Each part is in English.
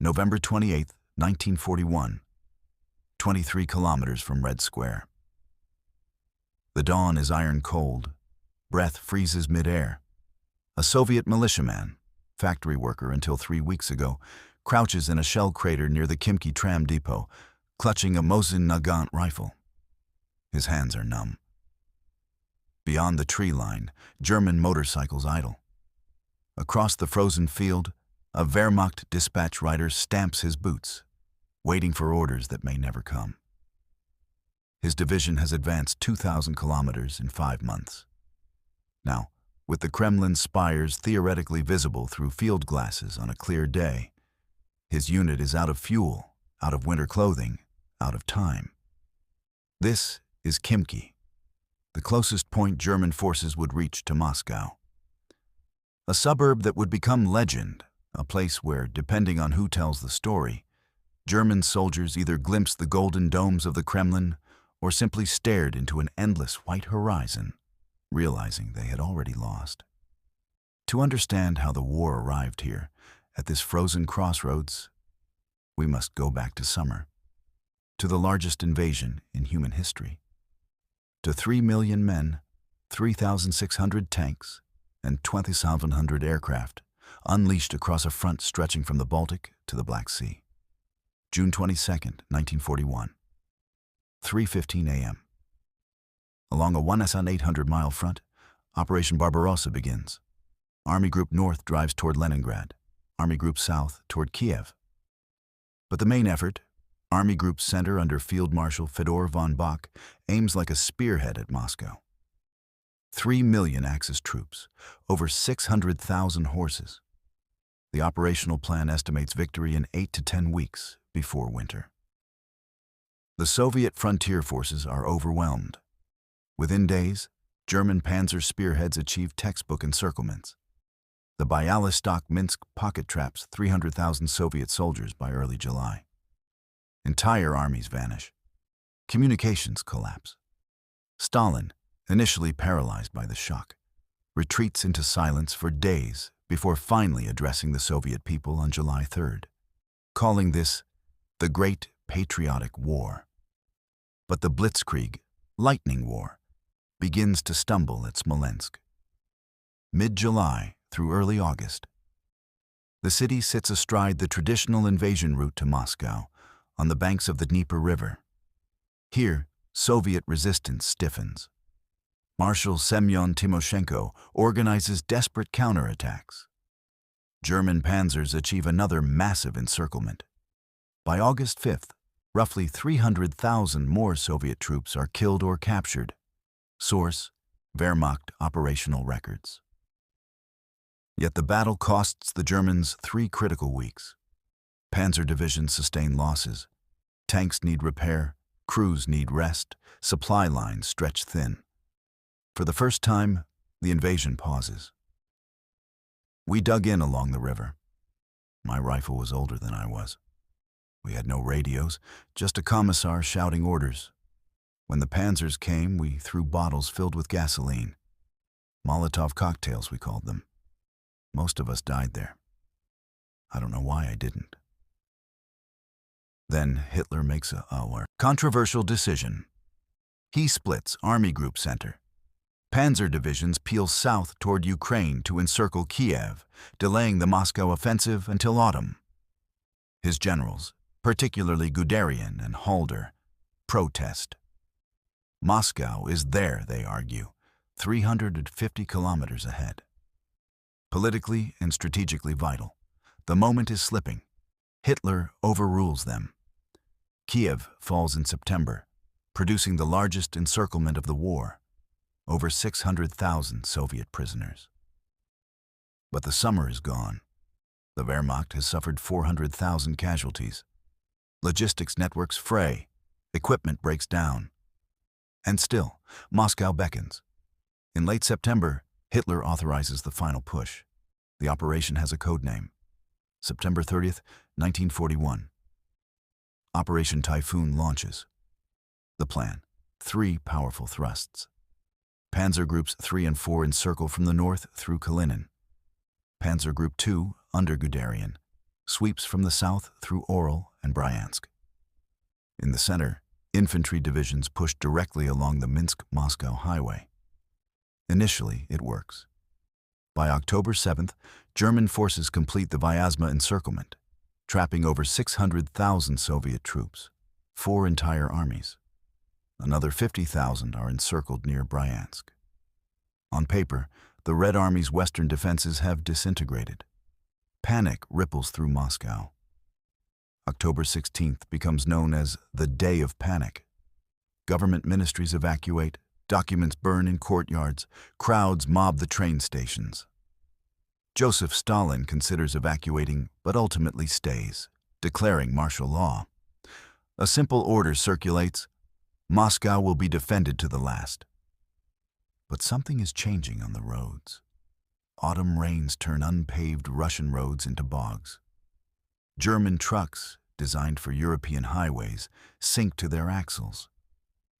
November 28, 1941, 23 kilometers from Red Square. The dawn is iron cold. Breath freezes mid-air. A Soviet militiaman, factory worker until 3 weeks ago, crouches in a shell crater near the Khimki tram depot, clutching a Mosin Nagant rifle. His hands are numb. Beyond the tree line, German motorcycles idle. Across the frozen field, a Wehrmacht dispatch rider stamps his boots, waiting for orders that may never come. His division has advanced 2,000 kilometers in 5 months. Now, with the Kremlin's spires theoretically visible through field glasses on a clear day, his unit is out of fuel, out of winter clothing, out of time. This is Khimki, the closest point German forces would reach to Moscow. A suburb that would become legend, a place where, depending on who tells the story, German soldiers either glimpsed the golden domes of the Kremlin or simply stared into an endless white horizon, realizing they had already lost. To understand how the war arrived here, at this frozen crossroads, we must go back to summer, to the largest invasion in human history, to 3 million men, 3,600 tanks, and 2,700 aircraft, unleashed across a front stretching from the Baltic to the Black Sea. June 22, 1941, 3:15 a.m. Along a 1,800-mile front, Operation Barbarossa begins. Army Group North drives toward Leningrad, Army Group South toward Kiev. But the main effort, Army Group Center under Field Marshal Fedor von Bock, aims like a spearhead at Moscow. 3 million Axis troops, over 600,000 horses. The operational plan estimates victory in 8 to 10 weeks before winter. The Soviet frontier forces are overwhelmed. Within days, German panzer spearheads achieve textbook encirclements. The Bialystok-Minsk pocket traps 300,000 Soviet soldiers by early July. Entire armies vanish. Communications collapse. Stalin, initially paralyzed by the shock, retreats into silence for days before finally addressing the Soviet people on July 3rd, calling this the Great Patriotic War. But the Blitzkrieg, Lightning War, begins to stumble at Smolensk. Mid-July through early August, the city sits astride the traditional invasion route to Moscow on the banks of the Dnieper River. Here, Soviet resistance stiffens. Marshal Semyon Timoshenko organizes desperate counterattacks. German panzers achieve another massive encirclement. By August 5th, roughly 300,000 more Soviet troops are killed or captured. Source: Wehrmacht operational records. Yet the battle costs the Germans 3 critical weeks. Panzer divisions sustain losses. Tanks need repair, crews need rest, supply lines stretch thin. For the first time, the invasion pauses. We dug in along the river. My rifle was older than I was. We had no radios, just a commissar shouting orders. When the panzers came, we threw bottles filled with gasoline. Molotov cocktails, we called them. Most of us died there. I don't know why I didn't. Then Hitler makes a controversial decision. He splits Army Group Center. Panzer divisions peel south toward Ukraine to encircle Kiev, delaying the Moscow offensive until autumn. His generals, particularly Guderian and Halder, protest. Moscow is there, they argue, 350 kilometers ahead. Politically and strategically vital, the moment is slipping. Hitler overrules them. Kiev falls in September, producing the largest encirclement of the war. Over 600,000 Soviet prisoners. But the summer is gone. The Wehrmacht has suffered 400,000 casualties. Logistics networks fray. Equipment breaks down. And still, Moscow beckons. In late September, Hitler authorizes the final push. The operation has a code name. September 30th, 1941. Operation Typhoon launches. The plan: 3 powerful thrusts. Panzer Groups 3 and 4 encircle from the north through Kalinin. Panzer Group 2, under Guderian, sweeps from the south through Orel and Bryansk. In the center, infantry divisions push directly along the Minsk-Moscow highway. Initially, it works. By October 7th, German forces complete the Vyazma encirclement, trapping over 600,000 Soviet troops, 4 entire armies. Another 50,000 are encircled near Bryansk. On paper, the Red Army's western defenses have disintegrated. Panic ripples through Moscow. October 16th becomes known as the Day of Panic. Government ministries evacuate, documents burn in courtyards, crowds mob the train stations. Joseph Stalin considers evacuating, but ultimately stays, declaring martial law. A simple order circulates: Moscow will be defended to the last. But something is changing on the roads. Autumn rains turn unpaved Russian roads into bogs. German trucks, designed for European highways, sink to their axles.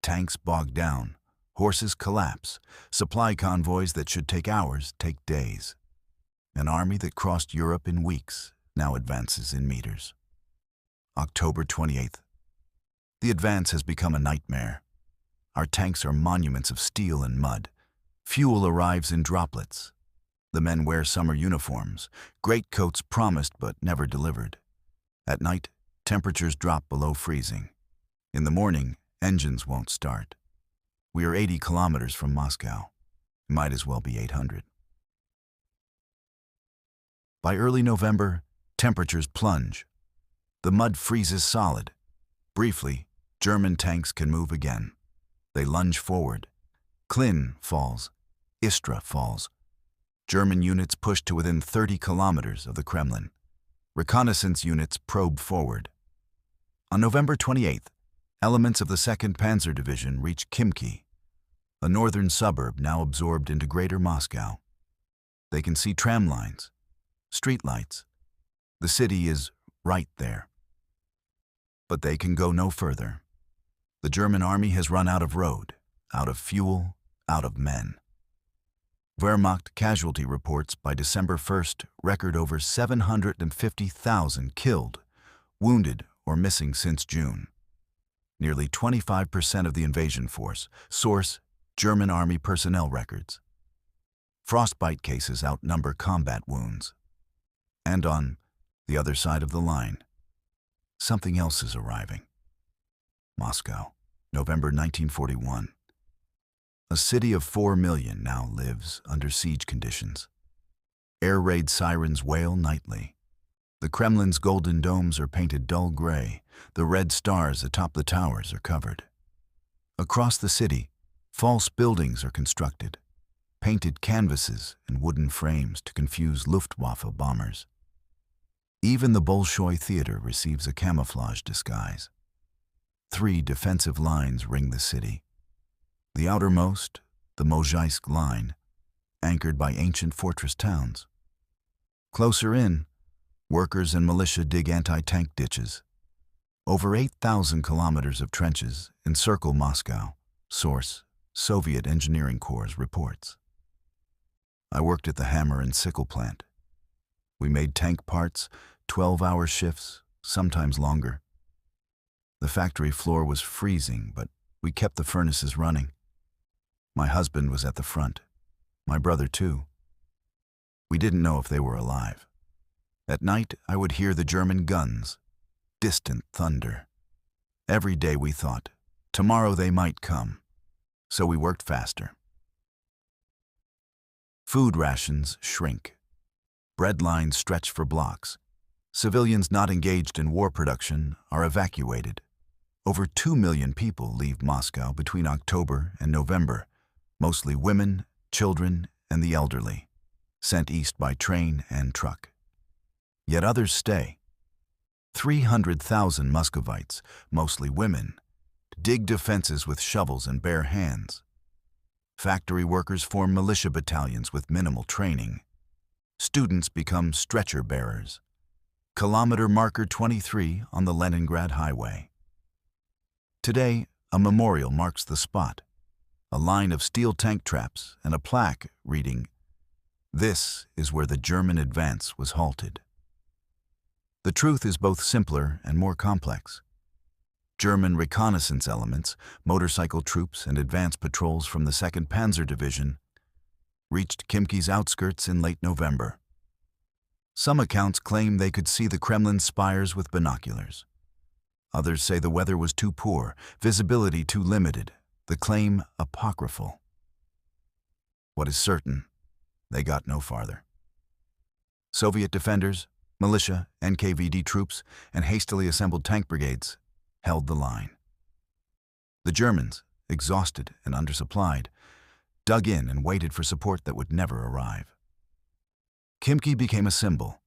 Tanks bog down, horses collapse, supply convoys that should take hours take days. An army that crossed Europe in weeks now advances in meters. October 28th. The advance has become a nightmare. Our tanks are monuments of steel and mud. Fuel arrives in droplets. The men wear summer uniforms, greatcoats promised but never delivered. At night, temperatures drop below freezing. In the morning, engines won't start. We are 80 kilometers from Moscow. Might as well be 800. By early November, temperatures plunge. The mud freezes solid. Briefly, German tanks can move again. They lunge forward. Klin falls. Istra falls. German units push to within 30 kilometers of the Kremlin. Reconnaissance units probe forward. On November 28th, elements of the 2nd Panzer Division reach Khimki, a northern suburb now absorbed into Greater Moscow. They can see tram lines, street lights. The city is right there. But they can go no further. The German army has run out of road, out of fuel, out of men. Wehrmacht casualty reports by December 1st record over 750,000 killed, wounded, or missing since June. Nearly 25% of the invasion force. Source: German Army personnel records. Frostbite cases outnumber combat wounds. And on the other side of the line, something else is arriving. Moscow, November 1941. A city of 4 million now lives under siege conditions. Air raid sirens wail nightly. The Kremlin's golden domes are painted dull gray. The red stars atop the towers are covered. Across the city, false buildings are constructed, painted canvases and wooden frames to confuse Luftwaffe bombers. Even the Bolshoi Theater receives a camouflage disguise. 3 defensive lines ring the city. The outermost, the Mozhaisk line, anchored by ancient fortress towns. Closer in, workers and militia dig anti-tank ditches. Over 8,000 kilometers of trenches encircle Moscow. Source: Soviet Engineering Corps reports. I worked at the hammer and sickle plant. We made tank parts, 12-hour shifts, sometimes longer. The factory floor was freezing, but we kept the furnaces running. My husband was at the front. My brother, too. We didn't know if they were alive. At night, I would hear the German guns, distant thunder. Every day we thought, tomorrow they might come. So we worked faster. Food rations shrink. Bread lines stretch for blocks. Civilians not engaged in war production are evacuated. Over 2 million people leave Moscow between October and November, mostly women, children, and the elderly, sent east by train and truck. Yet others stay. 300,000 Muscovites, mostly women, dig defenses with shovels and bare hands. Factory workers form militia battalions with minimal training. Students become stretcher bearers. Kilometer marker 23 on the Leningrad Highway. Today, a memorial marks the spot. A line of steel tank traps and a plaque reading, "This is where the German advance was halted." The truth is both simpler and more complex. German reconnaissance elements, motorcycle troops, and advance patrols from the 2nd Panzer Division reached Khimki's outskirts in late November. Some accounts claim they could see the Kremlin spires with binoculars. Others say the weather was too poor, visibility too limited, the claim apocryphal. What is certain, they got no farther. Soviet defenders, militia, NKVD troops, and hastily assembled tank brigades held the line. The Germans, exhausted and undersupplied, dug in and waited for support that would never arrive. Khimki became a symbol,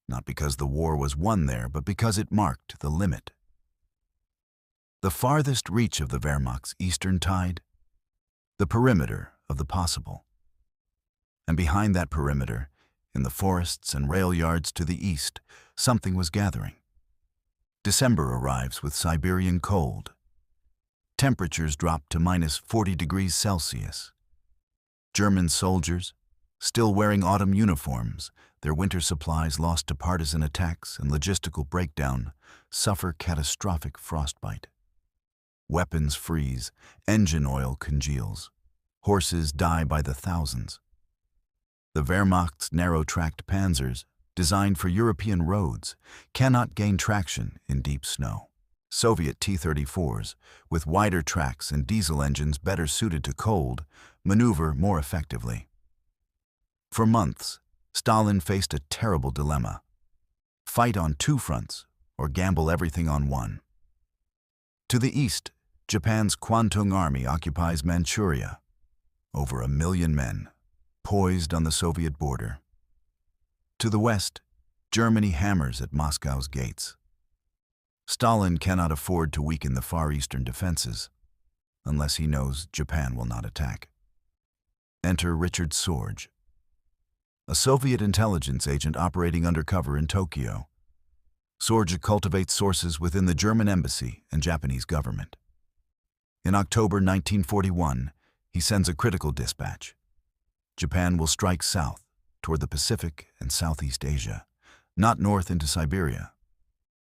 not because the war was won there, but because it marked the limit. The farthest reach of the Wehrmacht's eastern tide, the perimeter of the possible. And behind that perimeter, in the forests and rail yards to the east, something was gathering. December arrives with Siberian cold. Temperatures drop to -40 degrees Celsius. German soldiers, still wearing autumn uniforms, their winter supplies lost to partisan attacks and logistical breakdown, suffer catastrophic frostbite. Weapons freeze, engine oil congeals, horses die by the thousands. The Wehrmacht's narrow-tracked panzers, designed for European roads, cannot gain traction in deep snow. Soviet T-34s, with wider tracks and diesel engines better suited to cold, maneuver more effectively. For months, Stalin faced a terrible dilemma: fight on 2 fronts or gamble everything on 1. To the east, Japan's Kwantung Army occupies Manchuria, over 1 million men, poised on the Soviet border. To the west, Germany hammers at Moscow's gates. Stalin cannot afford to weaken the Far Eastern defenses, unless he knows Japan will not attack. Enter Richard Sorge, a Soviet intelligence agent operating undercover in Tokyo. Sorge cultivates sources within the German embassy and Japanese government. In October 1941, he sends a critical dispatch. Japan will strike south, toward the Pacific and Southeast Asia, not north into Siberia.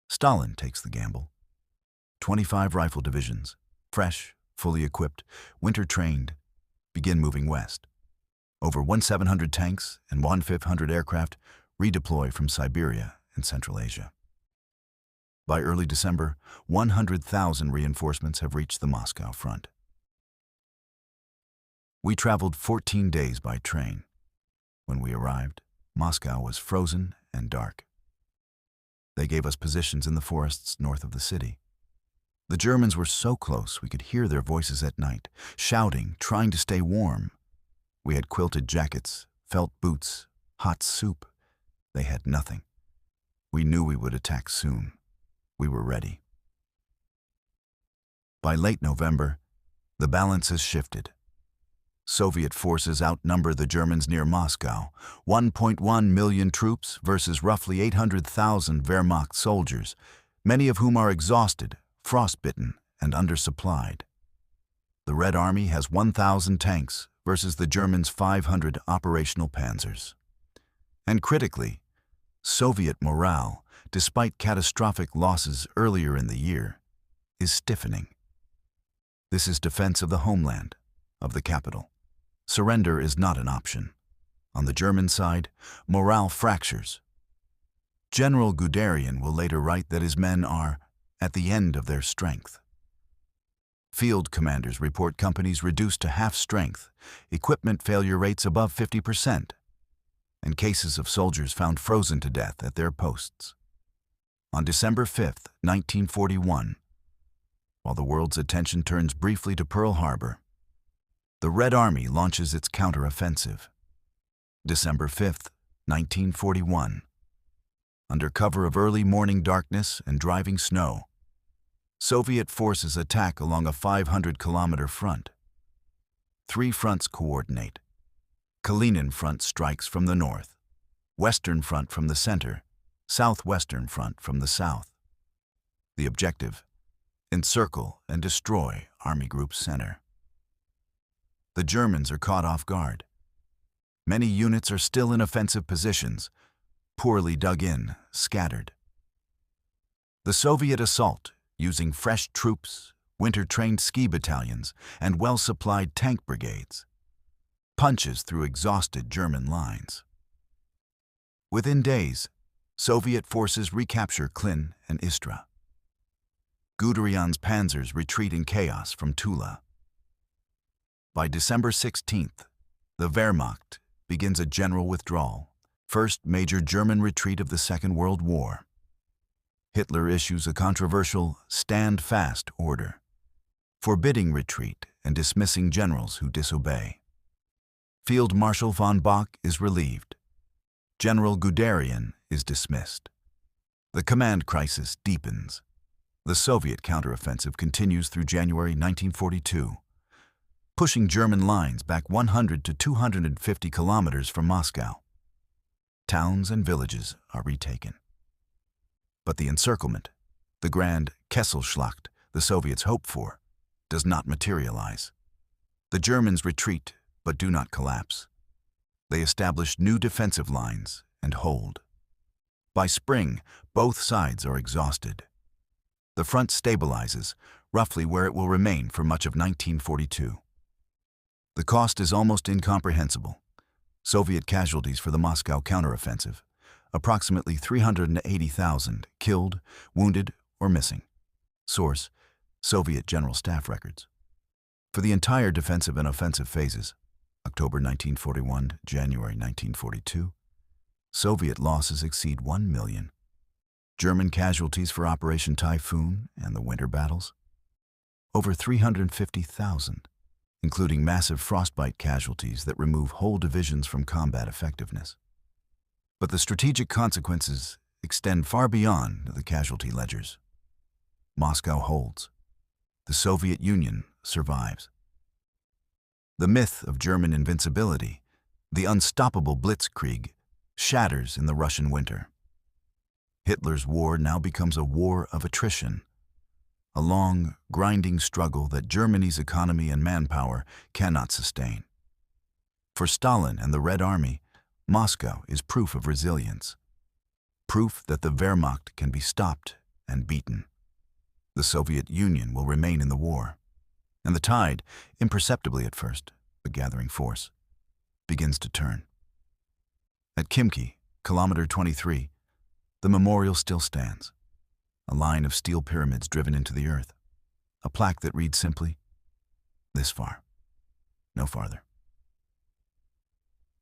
Stalin takes the gamble. 25 rifle divisions, fresh, fully equipped, winter-trained, begin moving west. Over 1,700 tanks and 1,500 aircraft redeploy from Siberia and Central Asia. By early December, 100,000 reinforcements have reached the Moscow front. We traveled 14 days by train. When we arrived, Moscow was frozen and dark. They gave us positions in the forests north of the city. The Germans were so close we could hear their voices at night, shouting, trying to stay warm. We had quilted jackets, felt boots, hot soup. They had nothing. We knew we would attack soon. We were ready. By late November, the balance has shifted. Soviet forces outnumber the Germans near Moscow, 1.1 million troops versus roughly 800,000 Wehrmacht soldiers, many of whom are exhausted, frostbitten, and undersupplied. The Red Army has 1,000 tanks versus the Germans' 500 operational panzers. And critically, Soviet morale, despite catastrophic losses earlier in the year, is stiffening. This is defense of the homeland, of the capital. Surrender is not an option. On the German side, morale fractures. General Guderian will later write that his men are at the end of their strength. Field commanders report companies reduced to half strength, equipment failure rates above 50%, and cases of soldiers found frozen to death at their posts. On December 5, 1941, while the world's attention turns briefly to Pearl Harbor, the Red Army launches its counteroffensive. December 5, 1941. Under cover of early morning darkness and driving snow, Soviet forces attack along a 500-kilometer front. 3 fronts coordinate. Kalinin Front strikes from the north, Western Front from the center, Southwestern Front from the south. The objective: encircle and destroy Army Group Center. The Germans are caught off guard. Many units are still in offensive positions, poorly dug in, scattered. The Soviet assault, using fresh troops, winter-trained ski battalions, and well-supplied tank brigades, punches through exhausted German lines. Within days, Soviet forces recapture Klin and Istra. Guderian's panzers retreat in chaos from Tula. By December 16th, the Wehrmacht begins a general withdrawal, first major German retreat of the Second World War. Hitler issues a controversial stand fast order, forbidding retreat and dismissing generals who disobey. Field Marshal von Bock is relieved. General Guderian is dismissed. The command crisis deepens. The Soviet counteroffensive continues through January 1942, pushing German lines back 100 to 250 kilometers from Moscow. Towns and villages are retaken. But the encirclement, the grand Kesselschlacht the Soviets hoped for, does not materialize. The Germans retreat but do not collapse. They establish new defensive lines and hold. By spring, both sides are exhausted. The front stabilizes, roughly where it will remain for much of 1942. The cost is almost incomprehensible. Soviet casualties for the Moscow counteroffensive, approximately 380,000 killed, wounded, or missing. Source: Soviet General Staff Records. For the entire defensive and offensive phases, October 1941 to January 1942, Soviet losses exceed 1 million. German casualties for Operation Typhoon and the winter battles, over 350,000, including massive frostbite casualties that remove whole divisions from combat effectiveness. But the strategic consequences extend far beyond the casualty ledgers. Moscow holds. The Soviet Union survives. The myth of German invincibility, the unstoppable Blitzkrieg, shatters in the Russian winter. Hitler's war now becomes a war of attrition, a long, grinding struggle that Germany's economy and manpower cannot sustain. For Stalin and the Red Army, Moscow is proof of resilience, proof that the Wehrmacht can be stopped and beaten. The Soviet Union will remain in the war, and the tide, imperceptibly at first, but gathering force, begins to turn. At Khimki, kilometer 23, the memorial still stands, a line of steel pyramids driven into the earth, a plaque that reads simply, "This far, no farther."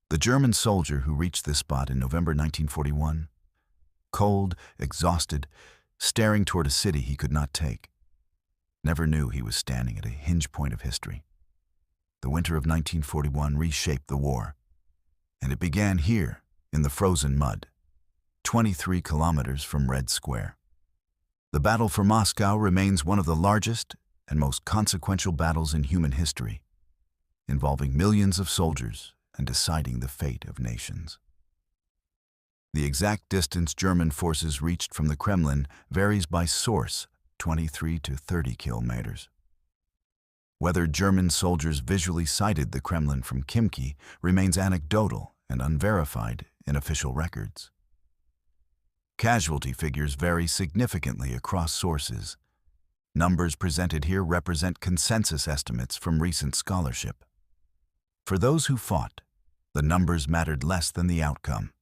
The German soldier who reached this spot in November 1941, cold, exhausted, staring toward a city he could not take, never knew he was standing at a hinge point of history. The winter of 1941 reshaped the war, and it began here in the frozen mud, 23 kilometers from Red Square. The battle for Moscow remains one of the largest and most consequential battles in human history, involving millions of soldiers and deciding the fate of nations. The exact distance German forces reached from the Kremlin varies by source, 23 to 30 kilometers. Whether German soldiers visually sighted the Kremlin from Khimki remains anecdotal and unverified in official records. Casualty figures vary significantly across sources. Numbers presented here represent consensus estimates from recent scholarship. For those who fought, the numbers mattered less than the outcome.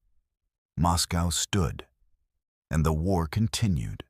Moscow stood, and the war continued.